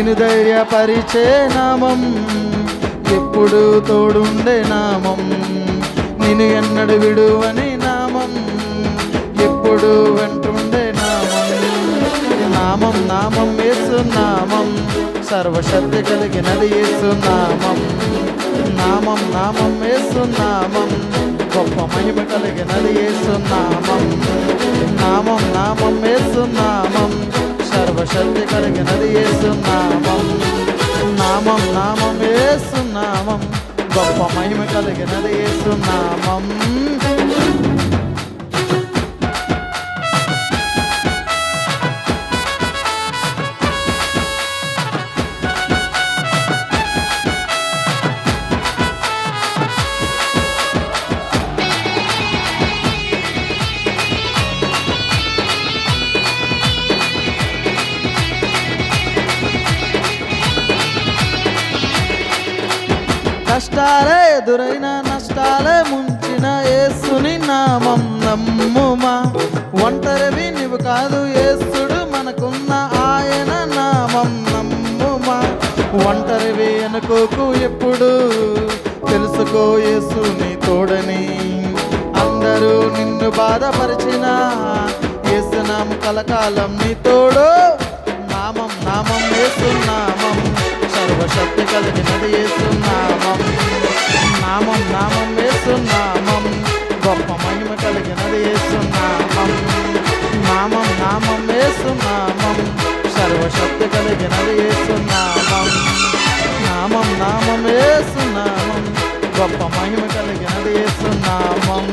నిన్ను ధైర్యపరిచే నామం, ఎప్పుడు తోడుండే నామం, నిన్ను ఎన్నడు విడువని నామం, ఎప్పుడు వెంటుండే నామం. నామం నామం యేసు నామం, సర్వశక్తి కలిగినది యేసు నామం. నామం నామం యేసు నామం, గొప్ప మహిమ కలిగినది యేసు నామం. నామం నామం యేసు నామం, సర్వశక్తి కలిగినది యేసు నామం. నామం నామం యేసు నామం, గొప్ప మహిమ కలిగినది యేసు నామం. కష్టాలే ఎదురైన నష్టాలే ముంచిన యేసుని నామం నమ్ముమా. ఒంటరివి నీవు కాదు, యేసుడు మనకున్న ఆయన నామం నమ్ముమా. ఒంటరివి అనుకోకు ఎప్పుడు, తెలుసుకో యేసు నీ తోడని. అందరూ నిన్ను బాధపరిచిన యేసు నామం కలకాలం నీ తోడు. నామం నామం యేసు నామం, సర్వశక్తి కలిగినది యేసు నామం. నామం నామం యేసు నామం, గొప్ప మహిమ కలిగినది యేసు నామం. నామం నామం యేసు నామం, సర్వశక్తి కలిగినది యేసు నామం. నామం నామం యేసు నామం, గొప్ప మహిమ కలిగినది యేసు నామం.